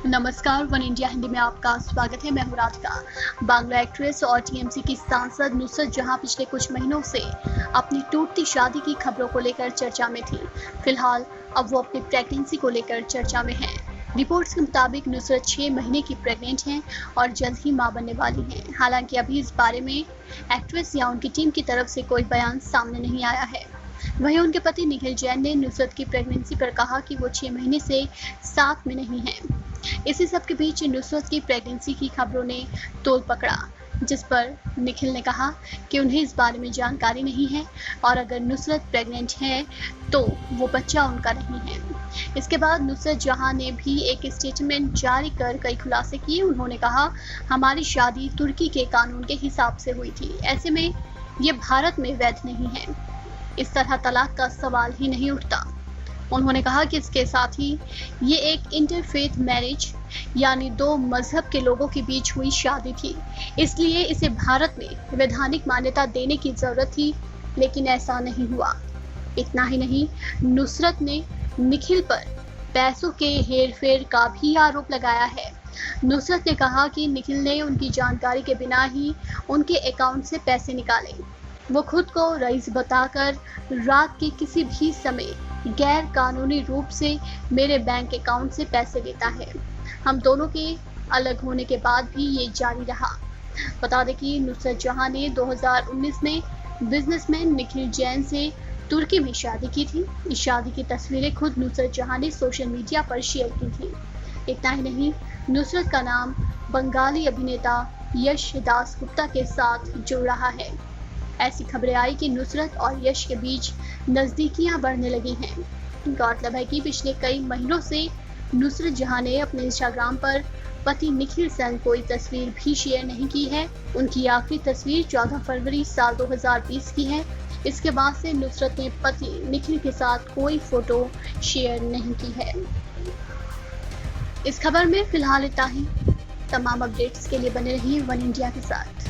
नमस्कार, one India Hindi में आपका स्वागत है। मैं हूं राधिका। बांग्ला एक्ट्रेस और टीएमसी की सांसद नुसरत जहां पिछले कुछ महीनों से अपनी टूटती शादी की खबरों को लेकर चर्चा में थी। फिलहाल अब वो अपनी प्रेगनेंसी को लेकर चर्चा में हैं। रिपोर्ट्स के मुताबिक नुसरत 6 महीने की प्रेग्नेंट हैं और जल्द ही मां बनने वाली हैं। हालांकि अभी इस बारे में एक्ट्रेस या उनकी टीम की तरफ से कोई बयान सामने नहीं आया है। वहीं उनके पति निखिल जैन ने नुसरत की प्रेगनेंसी पर कहा कि वो 6 महीने से साथ में नहीं हैं। इसी सब के बीच नुसरत की प्रेगनेंसी की खबरों ने तोल पकड़ा, जिस पर निखिल ने कहा कि उन्हें इस बारे में जानकारी नहीं है और अगर नुसरत प्रेग्नेंट है तो वो बच्चा उनका नहीं है। इसके बाद नुसरत जहां ने भी एक स्टेटमेंट जारी कर कई खुलासे किए। उन्होंने कहा, हमारी शादी तुर्की के कानून के हिसाब से हुई थी, ऐसे में ये भारत में वैध नहीं है। इस तरह तलाक का सवाल ही नहीं उठता। उन्होंने कहा कि इसके साथ ही ये एक इंटरफेथ मैरिज यानी 2 मजहब के लोगों के बीच हुई शादी थी, इसलिए इसे भारत में वैधानिक मान्यता देने की जरूरत थी, लेकिन ऐसा नहीं हुआ। इतना ही नहीं, नुसरत ने निखिल पर पैसों के हेरफेर का भी आरोप लगाया है। नुसरत ने कहा कि निखिल ने उनकी जानकारी के बिना ही उनके अकाउंट से पैसे निकाले। वो खुद को रईस बताकर रात के किसी भी समय गैर कानूनी रूप से मेरे बैंक अकाउंट से पैसे लेता है। हम दोनों के अलग होने के बाद भी ये जारी रहा। बता दें कि नुसरत जहां ने 2019 में बिजनेसमैन निखिल जैन से तुर्की में शादी की थी। इस शादी की तस्वीरें खुद नुसरत जहां ने सोशल मीडिया पर शेयर की थी। इतना ही नहीं, नुसरत का नाम बंगाली अभिनेता यश दासगुप्ता के साथ जुड़ रहा है। ऐसी खबरें आई कि नुसरत और यश के बीच नजदीकियां बढ़ने लगी हैं। गौरतलब है कि पिछले कई महीनों से नुसरत जहां ने अपने इंस्टाग्राम पर पति निखिल संग कोई तस्वीर भी शेयर नहीं की है। उनकी आखिरी तस्वीर 14 फरवरी साल 2020 की है। इसके बाद से नुसरत ने पति निखिल के साथ कोई फोटो शेयर नहीं की है। इस खबर में फिलहाल इतना ही। तमाम अपडेट्स के लिए बने रहिए वन इंडिया के साथ।